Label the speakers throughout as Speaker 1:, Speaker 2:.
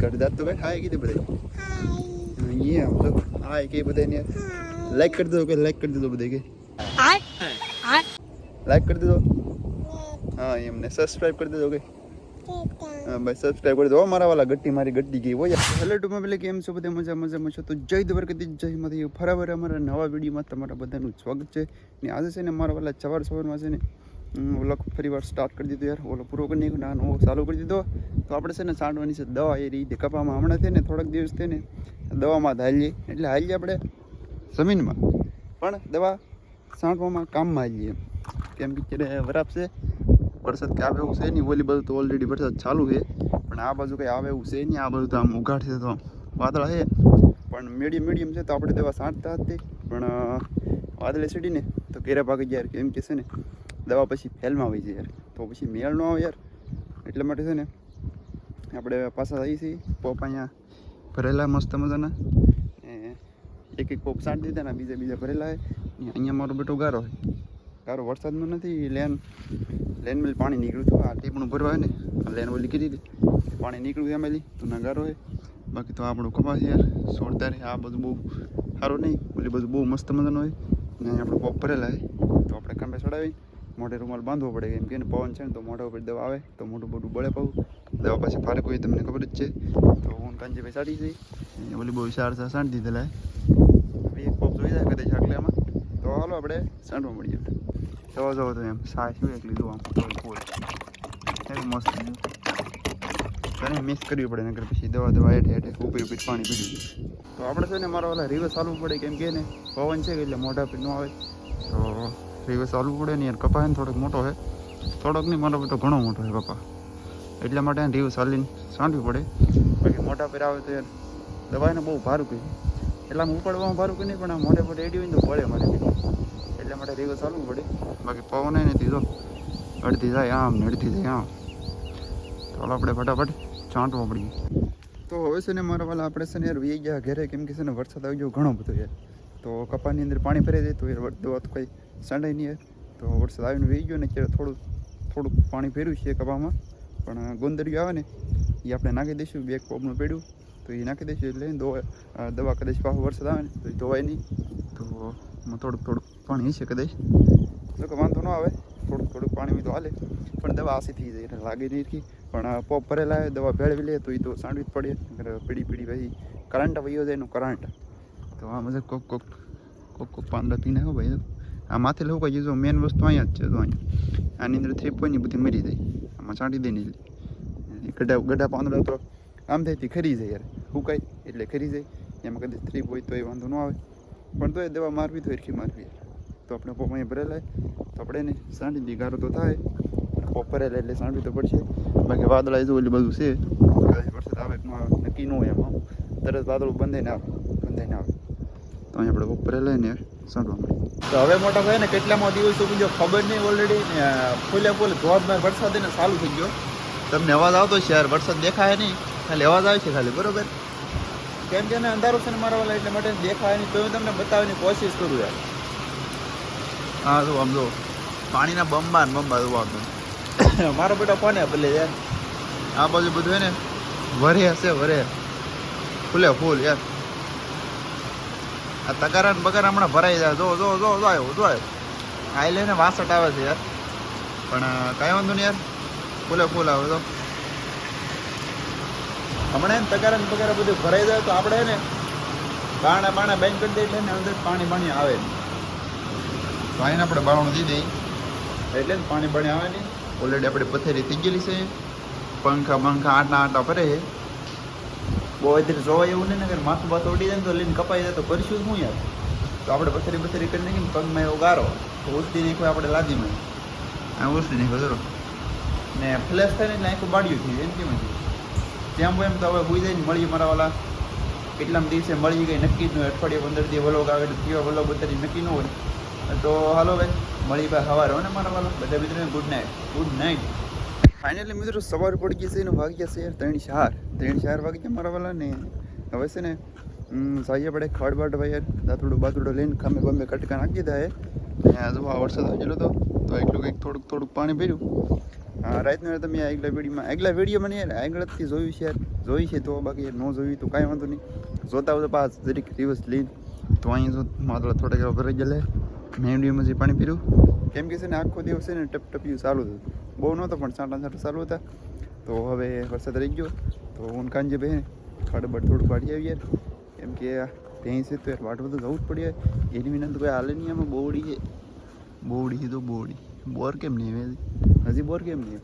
Speaker 1: कर दात तो भाई हाय की दे बड़े ये हम तो हाय के बड़े ने लाइक कर दो लाइक कर दो बड़े के लाइक कर दो हाँ ये हमने सब्सक्राइब कर दो हाँ भाई सब्सक्राइब कर दो हमारा वाला गट्टी मारी गट्टी की वो हेलो टू में કેમ છો બધા મજામાં છો તો જય દ્વારકાધીશ જય માતાજી ફરાવર અમારા નવા વિડીયોમાં તમારા બધાનું સ્વાગત છે ને આજે છે ને મારા વાલા સવારમાં છે ને ઓલો ફરીવાર સ્ટાર્ટ કરી દીધું યાર ઓલો પૂરો કરી નાખ્યો નાનો ચાલુ કરી દીધો તો આપણે છે ને છાંટવાની છે દવા એ રીતે કપામાં હમણાં છે ને થોડાક દિવસ છે ને દવામાં હાલીએ એટલે હાલીએ આપણે જમીનમાં પણ દવા છાંટવામાં કામમાં હાલીએ કેમ કે અત્યારે વરાપ છે વરસાદ કે આવે એવું છે નહીં ઓલી બાજુ તો ઓલરેડી વરસાદ ચાલુ છે પણ આ બાજુ કંઈ આવે એવું છે નહીં આ બાજુ તો આમ ઉઘાડ છે તો વાદળા છે પણ મીડિયમ છે તો આપણે દવા છાંટતા હતી પણ વાદળે ચડીને તો ઘેરા ભાગી જાય કેમ કે છે ને દવા પછી ફેલમાં આવી જાય યાર તો પછી મેળ ન આવે યાર એટલા માટે છે ને આપણે પાછા આવી છીએ પોપ અહીંયા ભરેલા મસ્ત મજાના એક પોપ છાંટી દીધા ને બીજા ભરેલા છે અહીંયા મારો બેટો ગારો હોય ગારો વરસાદનો નથી લેનમાં પાણી નીકળ્યું હતું આ ટીપણું ભરવા ને લેન ઓલી કીધી પાણી નીકળ્યું એમાં તો ના ગારો હોય બાકી તો આપણું કપાસ યાર છોડતા રહે આ બધું બહુ સારું નહીં ઓલી બધું બહુ મસ્ત મજાનું હોય ને આપણે પોપ ભરેલા હોય તો આપણે કાંબે ચડાવી મોઢે રૂમાલ બાંધવો પડે કેમ કે પવન છે ને તો મોઢા ઉપર દવા આવે તો મોટું મોટું બળે પાવું દવા પાછી ફારે કોઈ તમને ખબર જ છે તો હું કાંજીભાઈ સાડી જઈ ઓલી બહુ સાંટી દીધેલા હવે એક પોપ જોઈ જાય કદાચ આગલામાં તો હાલો આપણે સાંટવા મળીએ જવા તો એમ સાય શું એકલી જોવા ફૂલ એવી મસ્ત મિક્સ કરવી પડે નકર પછી દવા હેઠે ઉપી પાણી પીડ્યું તો આપણે છે ને મારા વાલા રિવર્સ ચાલવું પડે કેમ કે ને પવન છે એટલે મોઢા પર ન આવે તો રિવર્સ ચાલવું પડે ને યાર કપા ને થોડોક મોટો છે થોડોક નહીં મારો બેટો ઘણો મોટો છે કપા એટલા માટે રિવર્સ ચાલીને છાંટવી પડે બાકી મોઢા પર આવે તો યાર દવાને બહુ ભારું કહી એટલામાં ઉપાડવામાં ભારું કહી નહીં પણ આ મોઢે પર એડી હોય ને તો પડે મારે એટલા માટે રિવર્સ ચાલવું પડે બાકી પવન નથી તો અડધી જાય આમ ને અડધી જાય આમ તો આપણે ફટાફટ છાંટવા પડીએ તો હવે છે ને મારા વાલા આપણે છે ને યાર વી ગયા ઘરે કેમ કે છે ને વરસાદ આવી ગયો ઘણો બધો યાર તો કપાની અંદર પાણી ભરાઈ જાય તો યાર દવા તો કંઈ સાંડાય નહીં યાર તો વરસાદ આવીને વી ગયો ને અત્યારે થોડુંક પાણી ફેર્યું છે કપામાં પણ ગોંદરિયું આવે ને એ આપણે નાખી દઈશું બે પોપનું પેડ્યું તો એ નાખી દઈશું એટલે દવા કદાચ પાછો વરસાદ આવે ને તો એ ધોવાય નહીં તો થોડુંક પાણી છે કદાચ તો કે વાંધો ન આવે થોડુંક પાણી તો હાલે પણ દવા આસી થઈ જાય એટલે લાગે નહીં પણ પોપ ભરેલા આવે દવા ભેળવી લે તો એ તો સાંડવી જ પડે પીડી પછી કરંટ વયો જાય એનું કરંટ તો આ મજા કોક પાંદડા પીને હો ભાઈ આ માથે લેવું કઈ જો મેન વસ્તુ અહીંયા જ છે તો અહીંયા આની અંદર 3 પોઈન્ટ બધી મરી જાય આમાં છાંટી દે નહીં ગઢા પાંદડા તો આમ થાય ખરી જાય યાર હુકાય એટલે ખરી જાય એમાં કદાચ 3 હોય તો એ વાંધો ન આવે પણ તો એ દવા મારવી તો એરખી મારવી તો આપણે પોપ અહીંયા ભરેલા તો આપણે એને સાંટી દઈએ ગારો તો થાય પોપ ભરેલા એટલે સાંટવી તો પડશે બાકી વાદળા જો એટલી બધું છે વરસાદ આવે નક્કી ન હોય એમાં તરત વાદળું બંધાઈને આવે તો અહીંયા આપણે પોપ ભરેલા ને સાંટવા મળે તો હવે મોટા ભાઈ ને કેટલામાં દિવસો બીજો ખબર નહીં ઓલરેડી ફૂલે ધોધમાર વરસાદ એને ચાલુ થઈ ગયો તમને અવાજ આવતો છે યાર વરસાદ દેખાય નહીં ખાલી અવાજ આવે છે ખાલી બરોબર કેમ કે અંધારું છે ને મારા વાળા એટલે માટે દેખાય નહીં તો હું તમને બતાવવાની કોશિશ કરું યાર હા જો આમ જો પાણીના બંબા જોવા મારો બેટો કોને ભલે યાર આ બાજુ બધું હે ને વરે ફૂલે ફૂલ યાર આ તગારા ને બગારા હમણાં ભરાઈ જાય જો આવ્યો આ લઈને વાસટ આવે છે યાર પણ કાંઈ વાંધો નહીં યાર ફૂલે ફૂલ આવે તો હમણાં તગારા ને બગારા બધું ભરાઈ જાય તો આપણે ને બાણા બેન કરી દઈએ એટલે અંદર પાણી આવે નહીં તો આને આપણે બાવણું દીધી એટલે જ પાણી આવે નહીં ઓલરેડી આપણે પથેરી થઈ ગયેલી છે પંખા આટલા ભરે છે બહુ ઇધર જોવાય એવું નહીં ને કે માથું બાથું ઉડી જાય ને તો લઈને કપાઈ જાય તો કરીશું શું યાર તો આપણે પથેરી કરી નાખીને પગમાં એવો ગારો તો ઉસડી નાખ્યો આપણે લાદીમાં ઉસડી નાખ્યો જરો ને ફ્લેશ થાય ને એટલે આખું બાળ્યું થયું એમ કેમ ત્યાં એમ તો હવે હોઈ જાય ને મળીએ મારા વાલા કેટલામાં દિવસે મળી ગઈ નક્કી જ ન હોય અઠવાડિયે 15 દિવસ વલોગ આવે એટલે કેવા વલોગ બધાની નક્કી ન હોય તો હાલો ભાઈ મળી ભાઈ સવારે હો ને મારા વાલા બધા મિત્રોને ગુડ નાઇટ ફાઇનલી મિત્રો સવાર પડી ગઈ છે ને વાગ્યા છે યાર 3:04 વાગ્યા મારા વાલા ને હવે છે ને સાઈએ પડે ખડ ભાઈ યાર દાતડું લઈને ખામે બમ્બે કટકા નાખી દીધા હે જો આ વરસાદ આવી ગયેલો તો એટલું કંઈક થોડુંક પાણી ભર્યું હા રાતના તમે આગલા વિડીયોમાં નહીં આગળથી જોયું છે જોઈ છે તો બાકી ન જોયું તો કાંઈ વાંધો નહીં જોતા હોય તો પાસ જરીક દિવસ લઈને તો અહીંયા જો માત્ર થોડાક એવા ભરાઈ ગયેલા મેંડીમાં જે પાણી પીર્યું કેમ કે છે ને આખો દિવસ છે ને ટપટપ્યું ચાલુ હતું બહુ નહોતો પણ છાંટા ચાલુ હતા તો હવે વરસાદ રહી ગયો તો હું કાંજે બે ખડબડ થોડું પાડી આવીએ કેમ કે ભેંસ છે તો યાર વાટ બધું જવું જ પડે એની વિના તો કોઈ હાલે નહીં આમાં બોવડી છે તો બોવડી બોર કેમ નહીં હજી બોર કેમ નહીં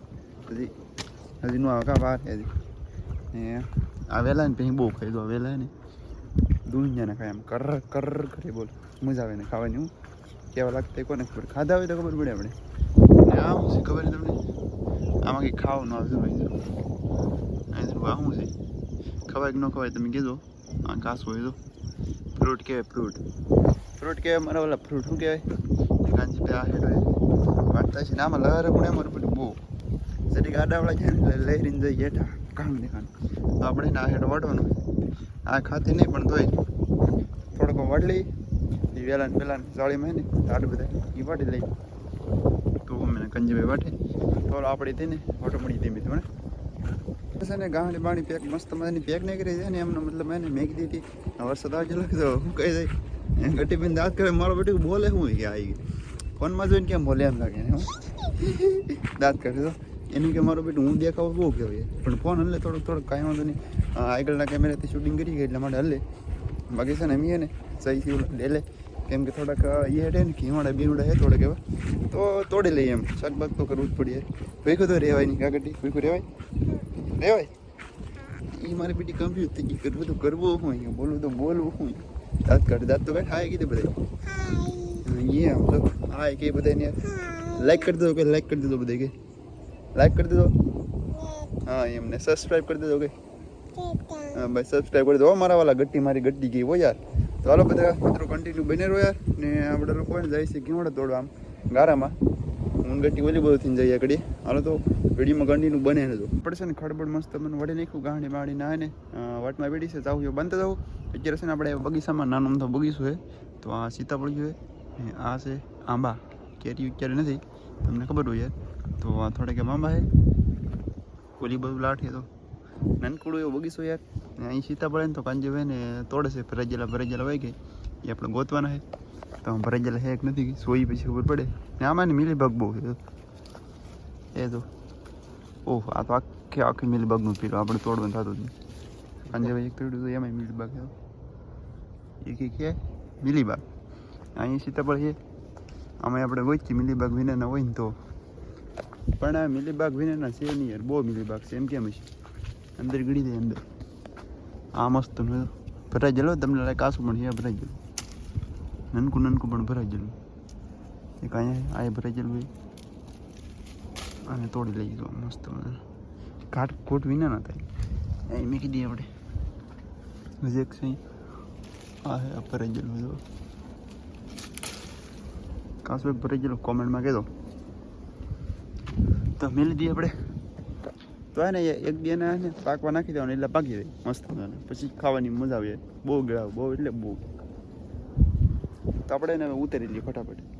Speaker 1: હજી નું આવે કાં વાર હજી આવેલા ને પછી બહુ ખાઈ દો આવેલા ને દુનિયાને ખાય એમ કર કરે બોલ મજા આવે ને ખાવાની હું કેવા લાગતા કોને ખબર ખાધા હોય તો ખબર પડે આપણે ને આ શું છે ખબર તમને આમાં કંઈ ખાવાનું આવશે ભાઈ આ શું છે ખવાય કે ન ખવાય તમે કીધો આ ઘાસ હોય તો ફ્રૂટ કહેવાય ફ્રૂટ કહેવાય મારા ઓલા ફ્રૂટ શું કહેવાય કાંજી પે આ હેડ હોય વાટતા છે ને આમાં લહેર પણ અમારું બધું બહુ જરી ગાડાવાળા છે ને લહેરીને જઈ હેઠા કામ દેખાનું તો આપણે ના હેઠ વાટવાનું આ ખાતી નહીં પણ તોય થોડોક વાટલી એ વહેલા જાળીમાં ને આટલું બધા એ વાટી લઈ તો અમે કંજીભાઈ વાટે તો આપણે તેને વાટો મળી ધીમે ધીમે છે ને ગાંડી બાણી પેક મસ્ત મજાની પેક નહીં કરી છે ને એમનો મતલબ એને મેં કીધી હતી વરસાદ આવે લખતો હું કહી દઈ ગટી પીને દાંત કરે મારો બેટું બોલે હું કે આવી ગઈ ફોનમાં જોઈને કેમ બોલે એમ લાગે હું દાંત કરે તો એનું કે મારો બેટું હું દેખાવ બહુ કહેવાય પણ ફોન હલે થોડોક કાંઈ વાંધો નહીં આગળના કેમેરાથી શૂટિંગ કરી ગઈ એટલા માટે હલે બાકી છે ને એમ ને સહીથી લે કેમ કે થોડાક એ હેઠે ને ખીવાડા બીવડા હે થોડાક એવા તો તોડી લઈએ એમ શાકબાગ તો કરવું જ પડીએ ભેગું તો રહેવાય નહીં કાગટી ભેગું રહેવાય એ મારી બેટી કમ્પ્યુઝ થઈ ગઈ બધું કરવું હું અહીંયા બોલવું તો બોલવું હું દાંત તો કાંઈ હાય કીધું બધા એ આમ તો હાય કે બધા લાઈક કરી દો કે લાઈક કરી દીધો બધા કે લાઈક કરી દીધો હા એમને સબસ્ક્રાઈબ કરી દીધો કે હા ભાઈ સબસ્ક્રાઈબ કરી દો મારા વાલા મારી ગટ્ટી ગઈ હો યાર તો હાલો બધા મિત્રો કન્ટિન્યુ બને રહો યાર ને આપણે લોકો જાય છે કેવડે તોડવા આમ ગારામાં હું ગટ્ટી ઓલી બધું થઈને જઈએ કડી હાલો તો વિડીયોમાં કન્ટિન્યુ બને રહેજો પડશે ને ખડબડ મસ્ત મને વળી નાખ્યું ગાંડી બાળી ના ને વાટમાં બેઠી છે જાઉં બનતા જાઉં અત્યારે છે ને આપણે બગીચામાં નાનો અમથો બગીચો છે તો આ સીતાફળ જોઈએ ને આ છે આંબા કેરી અત્યારે નથી તમને ખબર હોય યાર તો આ થોડાક એમ આંબા છે ઓલી બધું લાઠી તો નાનકડું એવો બગીચો યાર ને અહીં સીતાફળ ને તો કાંજે હોય ને તોડે છે ભરેજેલા હોય ગઈ એ આપણે ગોતવાના છે તો ભરેજેલા છે એક નથી સોઈ પછી ખબર પડે ને આમાં ને મિલીબગ બહુ છે એ તો ઓહ આ તો આખી મિલીબગનું પીલું આપણે તોડવાનું થતું જ નહીં કાંજે ભાઈ એક તોડ્યું તો એમાં મિલીબગ છે મિલીબાગ અહીં સીતાફળ છે આમાં આપણે ગોચી મિલીબાગ વિનાના હોય ને તો પણ આ મિલીબાગ વિનાના છે નહીં યાર બહુ મિલીબાગ છે એમ કેમ છે અંદર ગળી દે અંદર આ મસ્ત ભરાઈ ગયેલો તમને લાગે કાસું પણ છે ભરાઈ ગયેલું નનકું પણ ભરાઈ ગયેલું એક અહીંયા આ ભરાઈ ગયેલું હોય અને તોડી લઈ ગયું મસ્ત કોટ વિના ના થાય અહીં મેં કીધી આપણે હજી એક છે આ હે ભરાઈ ગયેલું બધું કાસું એક ભરાઈ ગયેલું કોમેન્ટમાં કહેતો તો મેલી દઈએ આપણે તો હે ને એક બે ને પાકવા નાખી દેવાનું એટલે પાકી જાય મસ્ત પછી ખાવાની મજા આવે બહુ ગળાવ બહુ એટલે બહુ તો આપણે એને ઉતારી લઈએ ફટાફટ